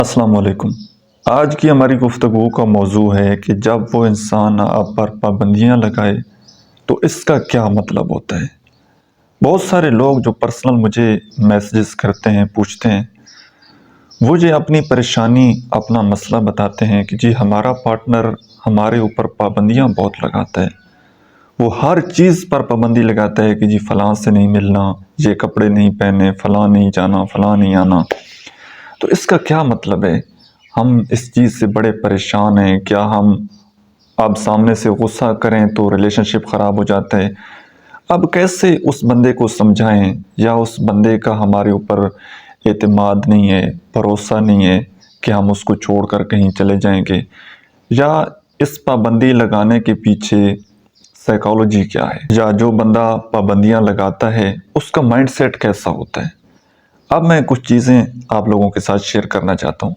السلام علیکم۔ آج کی ہماری گفتگو کا موضوع ہے کہ جب وہ انسان آپ پر پابندیاں لگائے تو اس کا کیا مطلب ہوتا ہے۔ بہت سارے لوگ جو پرسنل مجھے میسیجز کرتے ہیں، پوچھتے ہیں، وہ جو اپنی پریشانی، اپنا مسئلہ بتاتے ہیں کہ جی ہمارا پارٹنر ہمارے اوپر پابندیاں بہت لگاتا ہے۔ وہ ہر چیز پر پابندی لگاتا ہے کہ جی فلاں سے نہیں ملنا، یہ کپڑے نہیں پہنے، فلاں نہیں جانا، فلاں نہیں آنا۔ تو اس کا کیا مطلب ہے؟ ہم اس چیز سے بڑے پریشان ہیں۔ کیا ہم اب سامنے سے غصہ کریں تو ریلیشن شپ خراب ہو جاتا ہے؟ اب کیسے اس بندے کو سمجھائیں، یا اس بندے کا ہمارے اوپر اعتماد نہیں ہے، بھروسہ نہیں ہے کہ ہم اس کو چھوڑ کر کہیں چلے جائیں گے؟ یا اس پابندی لگانے کے پیچھے سائیکالوجی کیا ہے؟ یا جو بندہ پابندیاں لگاتا ہے اس کا مائنڈ سیٹ کیسا ہوتا ہے؟ اب میں کچھ چیزیں آپ لوگوں کے ساتھ شیئر کرنا چاہتا ہوں۔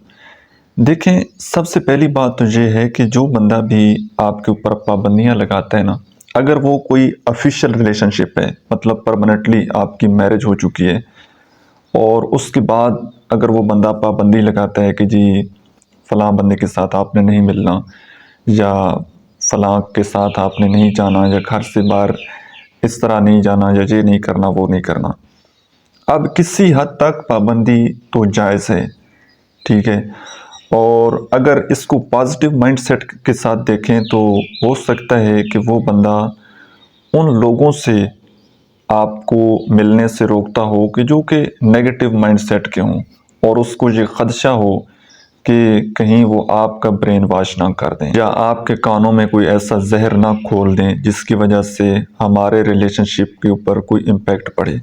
دیکھیں، سب سے پہلی بات تو یہ ہے کہ جو بندہ بھی آپ کے اوپر پابندیاں لگاتا ہے نا، اگر وہ کوئی آفیشیل ریلیشن شپ ہے، مطلب پرماننٹلی آپ کی میرج ہو چکی ہے، اور اس کے بعد اگر وہ بندہ پابندی لگاتا ہے کہ جی فلاں بندے کے ساتھ آپ نے نہیں ملنا، یا فلاں کے ساتھ آپ نے نہیں جانا، یا گھر سے باہر اس طرح نہیں جانا، یا یہ نہیں کرنا، وہ نہیں کرنا۔ اب کسی حد تک پابندی تو جائز ہے، ٹھیک ہے، اور اگر اس کو پازیٹیو مائنڈ سیٹ کے ساتھ دیکھیں تو ہو سکتا ہے کہ وہ بندہ ان لوگوں سے آپ کو ملنے سے روکتا ہو کہ جو کہ نیگیٹو مائنڈ سیٹ کے ہوں، اور اس کو یہ خدشہ ہو کہ کہیں وہ آپ کا برین واش نہ کر دیں، یا آپ کے کانوں میں کوئی ایسا زہر نہ کھول دیں جس کی وجہ سے ہمارے ریلیشن شپ کے اوپر کوئی امپیکٹ پڑے۔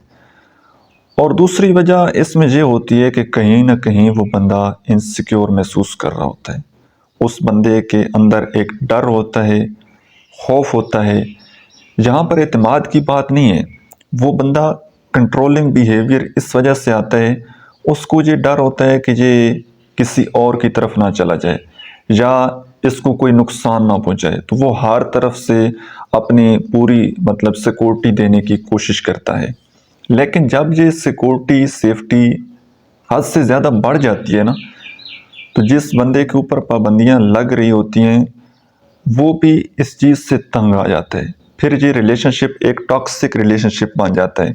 اور دوسری وجہ اس میں یہ ہوتی ہے کہ کہیں نہ کہیں وہ بندہ انسیکیور محسوس کر رہا ہوتا ہے۔ اس بندے کے اندر ایک ڈر ہوتا ہے، خوف ہوتا ہے۔ یہاں پر اعتماد کی بات نہیں ہے، وہ بندہ کنٹرولنگ بیہیویئر اس وجہ سے آتا ہے، اس کو یہ ڈر ہوتا ہے کہ یہ کسی اور کی طرف نہ چلا جائے، یا اس کو کوئی نقصان نہ پہنچائے، تو وہ ہر طرف سے اپنی پوری سیکورٹی دینے کی کوشش کرتا ہے۔ لیکن جب یہ سیکورٹی، سیفٹی حد سے زیادہ بڑھ جاتی ہے نا، تو جس بندے کے اوپر پابندیاں لگ رہی ہوتی ہیں وہ بھی اس چیز سے تنگ آ جاتا ہے۔ پھر یہ ریلیشن شپ ایک ٹاکسک ریلیشن شپ بن جاتا ہے،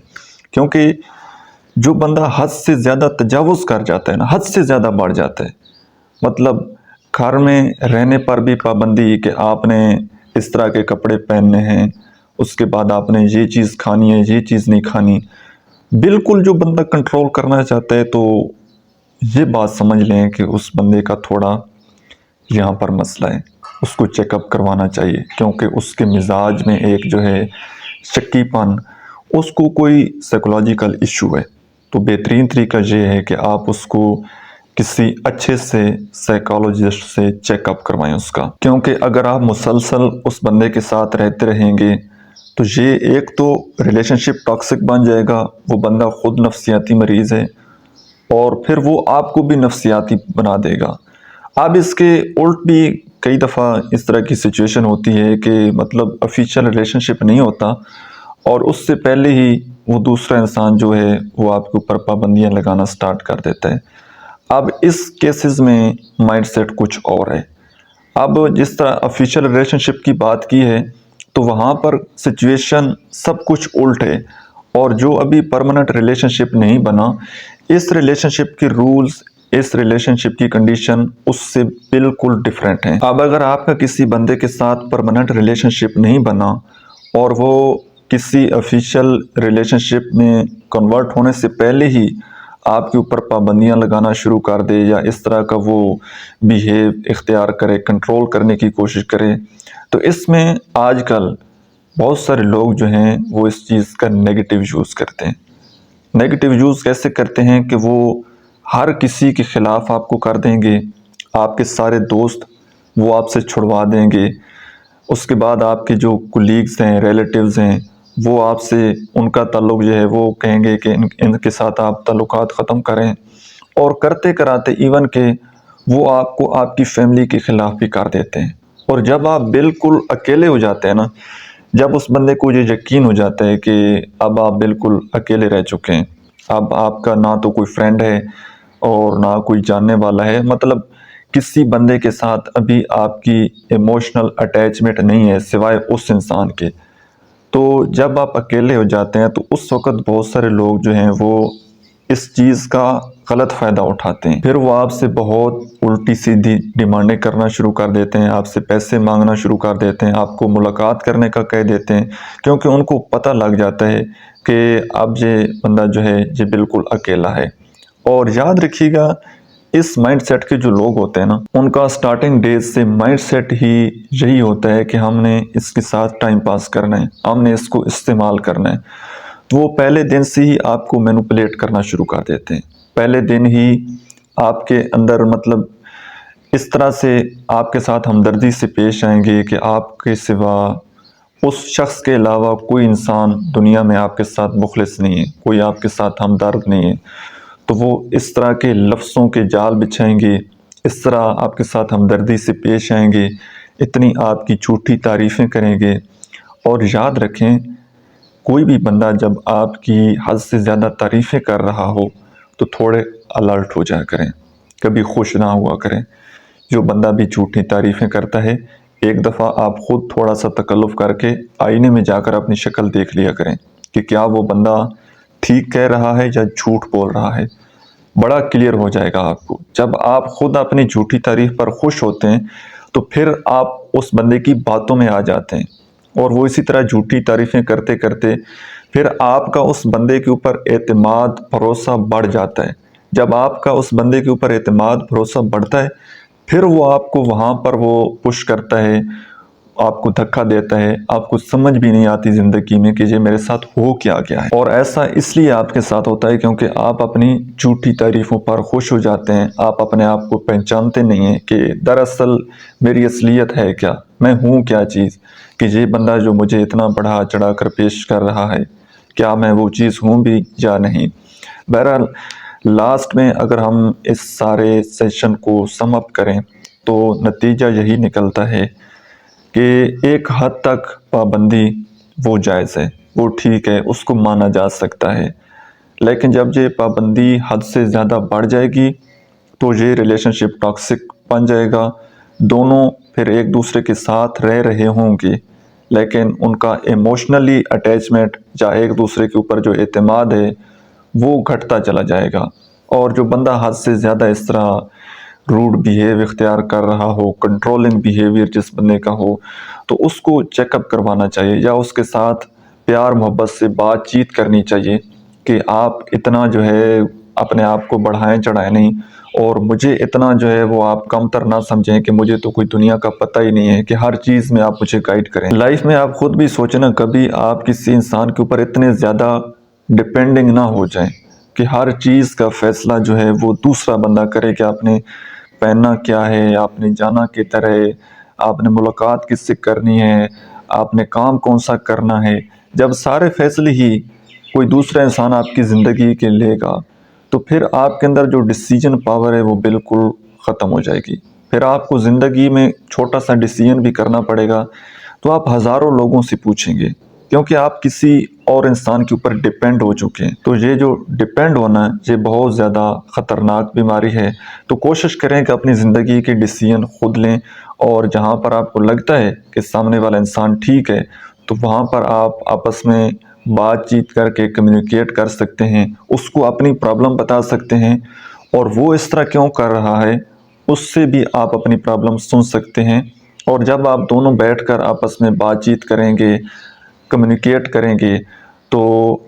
کیونکہ جو بندہ حد سے زیادہ تجاوز کر جاتا ہے نا، حد سے زیادہ بڑھ جاتا ہے، مطلب گھر میں رہنے پر بھی پابندی کہ آپ نے اس طرح کے کپڑے پہننے ہیں، اس کے بعد آپ نے یہ چیز کھانی ہے، یہ چیز نہیں کھانی، بالکل جو بندہ کنٹرول کرنا چاہتا ہے، تو یہ بات سمجھ لیں کہ اس بندے کا تھوڑا یہاں پر مسئلہ ہے، اس کو چیک اپ کروانا چاہیے، کیونکہ اس کے مزاج میں ایک جو ہے شکی پن، اس کو کوئی سائیکولوجیکل ایشو ہے۔ تو بہترین طریقہ یہ ہے کہ آپ اس کو کسی اچھے سے سائیکالوجسٹ سے چیک اپ کروائیں اس کا، کیونکہ اگر آپ مسلسل اس بندے کے ساتھ رہتے رہیں گے تو یہ ایک تو ریلیشن شپ ٹاکسک بن جائے گا، وہ بندہ خود نفسیاتی مریض ہے، اور پھر وہ آپ کو بھی نفسیاتی بنا دے گا۔ اب اس کے الٹ بھی کئی دفعہ اس طرح کی سچویشن ہوتی ہے کہ آفیشیل ریلیشن شپ نہیں ہوتا، اور اس سے پہلے ہی وہ دوسرا انسان جو ہے وہ آپ کے اوپر پابندیاں لگانا سٹارٹ کر دیتا ہے۔ اب اس کیسز میں مائنڈ سیٹ کچھ اور ہے۔ اب جس طرح آفیشیل ریلیشن شپ کی بات کی ہے تو وہاں پر سچویشن سب کچھ الٹ ہے، اور جو ابھی پرماننٹ ریلیشن شپ نہیں بنا، اس ریلیشن شپ کے رولز، اس ریلیشن شپ کی کنڈیشن اس سے بالکل ڈیفرنٹ ہیں۔ اب اگر آپ کا کسی بندے کے ساتھ پرماننٹ ریلیشن شپ نہیں بنا، اور وہ کسی آفیشیل ریلیشن شپ میں کنورٹ ہونے سے پہلے ہی آپ کے اوپر پابندیاں لگانا شروع کر دے، یا اس طرح کا وہ بیہیو اختیار کرے، کنٹرول کرنے کی کوشش کرے، تو اس میں آج کل بہت سارے لوگ جو ہیں وہ اس چیز کا نیگیٹو یوز کرتے ہیں۔ نیگیٹو یوز کیسے کرتے ہیں کہ وہ ہر کسی کے خلاف آپ کو کر دیں گے، آپ کے سارے دوست وہ آپ سے چھڑوا دیں گے، اس کے بعد آپ کے جو کولیگز ہیں، ریلیٹیوز ہیں، وہ آپ سے ان کا تعلق جو ہے وہ کہیں گے کہ ان کے ساتھ آپ تعلقات ختم کریں، اور کرتے کراتے ایون کہ وہ آپ کو آپ کی فیملی کے خلاف بھی کر دیتے ہیں۔ اور جب آپ بالکل اکیلے ہو جاتے ہیں نا، جب اس بندے کو یہ یقین ہو جاتا ہے کہ اب آپ بالکل اکیلے رہ چکے ہیں، اب آپ کا نہ تو کوئی فرینڈ ہے، اور نہ کوئی جاننے والا ہے، مطلب کسی بندے کے ساتھ ابھی آپ کی ایموشنل اٹیچمنٹ نہیں ہے سوائے اس انسان کے۔ تو جب آپ اکیلے ہو جاتے ہیں تو اس وقت بہت سارے لوگ جو ہیں وہ اس چیز کا غلط فائدہ اٹھاتے ہیں، پھر وہ آپ سے بہت الٹی سیدھی ڈیمانڈیں کرنا شروع کر دیتے ہیں، آپ سے پیسے مانگنا شروع کر دیتے ہیں، آپ کو ملاقات کرنے کا کہہ دیتے ہیں، کیونکہ ان کو پتہ لگ جاتا ہے کہ اب یہ بندہ جو ہے یہ بالکل اکیلا ہے۔ اور یاد رکھیے گا، اس مائنڈ سیٹ کے جو لوگ ہوتے ہیں نا، ان کا سٹارٹنگ ڈیز سے مائنڈ سیٹ ہی یہی ہوتا ہے کہ ہم نے اس کے ساتھ ٹائم پاس کرنا ہے، ہم نے اس کو استعمال کرنا ہے۔ تو وہ پہلے دن سے ہی آپ کو مینوپولیٹ کرنا شروع کر دیتے ہیں، پہلے دن ہی آپ کے اندر مطلب اس طرح سے آپ کے ساتھ ہمدردی سے پیش آئیں گے کہ آپ کے سوا اس شخص کے علاوہ کوئی انسان دنیا میں آپ کے ساتھ مخلص نہیں ہے، کوئی آپ کے ساتھ ہمدرد نہیں ہے۔ تو وہ اس طرح کے لفظوں کے جال بچھائیں گے، اس طرح آپ کے ساتھ ہمدردی سے پیش آئیں گے، اتنی آپ کی جھوٹی تعریفیں کریں گے۔ اور یاد رکھیں، کوئی بھی بندہ جب آپ کی حد سے زیادہ تعریفیں کر رہا ہو تو تھوڑے الرٹ ہو جایا کریں، کبھی خوش نہ ہوا کریں۔ جو بندہ بھی جھوٹی تعریفیں کرتا ہے، ایک دفعہ آپ خود تھوڑا سا تکلف کر کے آئینے میں جا کر اپنی شکل دیکھ لیا کریں کہ کیا وہ بندہ ٹھیک کہہ رہا ہے یا جھوٹ بول رہا ہے۔ بڑا کلیئر ہو جائے گا آپ کو۔ جب آپ خود اپنی جھوٹی تعریف پر خوش ہوتے ہیں تو پھر آپ اس بندے کی باتوں میں آ جاتے ہیں، اور وہ اسی طرح جھوٹی تعریفیں کرتے کرتے پھر آپ کا اس بندے کے اوپر اعتماد بھروسہ بڑھ جاتا ہے۔ جب آپ کا اس بندے کے اوپر اعتماد بھروسہ بڑھتا ہے، پھر وہ آپ کو وہاں پر وہ پش کرتا ہے، آپ کو دھکا دیتا ہے، آپ کو سمجھ بھی نہیں آتی زندگی میں کہ یہ میرے ساتھ ہو کیا گیا ہے۔ اور ایسا اس لیے آپ کے ساتھ ہوتا ہے کیونکہ آپ اپنی جھوٹی تعریفوں پر خوش ہو جاتے ہیں، آپ اپنے آپ کو پہچانتے نہیں ہیں کہ دراصل میری اصلیت ہے کیا، میں ہوں کیا چیز، کہ یہ بندہ جو مجھے اتنا بڑھا چڑھا کر پیش کر رہا ہے، کیا میں وہ چیز ہوں بھی یا نہیں۔ بہرحال لاسٹ میں اگر ہم اس سارے سیشن کو سم اپ کریں تو نتیجہ یہی نکلتا ہے کہ ایک حد تک پابندی وہ جائز ہے، وہ ٹھیک ہے، اس کو مانا جا سکتا ہے، لیکن جب یہ پابندی حد سے زیادہ بڑھ جائے گی تو یہ ریلیشن شپ ٹاکسک بن جائے گا۔ دونوں پھر ایک دوسرے کے ساتھ رہ رہے ہوں گے، لیکن ان کا ایموشنلی اٹیچمنٹ یا ایک دوسرے کے اوپر جو اعتماد ہے وہ گھٹتا چلا جائے گا۔ اور جو بندہ حد سے زیادہ اس طرح روڈ بیہیو اختیار کر رہا ہو، کنٹرولنگ بیہیویئر جس بندے کا ہو، تو اس کو چیک اپ کروانا چاہیے، یا اس کے ساتھ پیار محبت سے بات چیت کرنی چاہیے کہ آپ اتنا جو ہے اپنے آپ کو بڑھائیں چڑھائیں نہیں، اور مجھے اتنا جو ہے وہ آپ کم تر نہ سمجھیں کہ مجھے تو کوئی دنیا کا پتہ ہی نہیں ہے کہ ہر چیز میں آپ مجھے گائیڈ کریں۔ لائف میں آپ خود بھی سوچیں نا، کبھی آپ کسی انسان کے اوپر اتنے زیادہ ڈیپینڈنگ نہ ہو جائیں کہ ہر چیز کا فیصلہ جو ہے وہ دوسرا بندہ کرے، کہ آپ نے پہننا کیا ہے، آپ نے جانا کدھر ہے، آپ نے ملاقات کس سے کرنی ہے، آپ نے کام کون سا کرنا ہے۔ جب سارے فیصلے ہی کوئی دوسرا انسان آپ کی زندگی کے لے گا تو پھر آپ کے اندر جو ڈیسیجن پاور ہے وہ بالکل ختم ہو جائے گی۔ پھر آپ کو زندگی میں چھوٹا سا ڈیسیجن بھی کرنا پڑے گا تو آپ ہزاروں لوگوں سے پوچھیں گے، کیونکہ آپ کسی اور انسان کے اوپر ڈیپینڈ ہو چکے ہیں۔ تو یہ جو ڈیپینڈ ہونا ہے یہ بہت زیادہ خطرناک بیماری ہے۔ تو کوشش کریں کہ اپنی زندگی کے ڈیسیجن خود لیں، اور جہاں پر آپ کو لگتا ہے کہ سامنے والا انسان ٹھیک ہے تو وہاں پر آپ آپس میں بات چیت کر کے کمیونیکیٹ کر سکتے ہیں، اس کو اپنی پرابلم بتا سکتے ہیں، اور وہ اس طرح کیوں کر رہا ہے اس سے بھی آپ اپنی پرابلم سن سکتے ہیں۔ اور جب آپ دونوں بیٹھ کر آپس میں بات چیت کریں گے، کمیونیکیٹ کریں گے، تو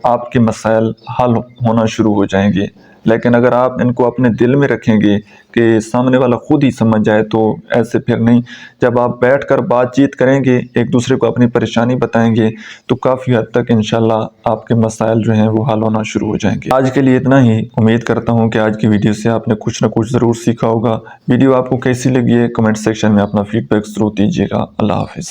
آپ کے مسائل حل ہونا شروع ہو جائیں گے۔ لیکن اگر آپ ان کو اپنے دل میں رکھیں گے کہ سامنے والا خود ہی سمجھ جائے، تو ایسے پھر نہیں۔ جب آپ بیٹھ کر بات چیت کریں گے، ایک دوسرے کو اپنی پریشانی بتائیں گے، تو کافی حد تک انشاءاللہ آپ کے مسائل جو ہیں وہ حل ہونا شروع ہو جائیں گے۔ آج کے لیے اتنا ہی۔ امید کرتا ہوں کہ آج کی ویڈیو سے آپ نے کچھ نہ کچھ ضرور سیکھا ہوگا۔ ویڈیو آپ کو کیسی لگی ہے کمنٹ سیکشن میں اپنا فیڈ بیک ضرور دیجیے گا۔ اللہ حافظ۔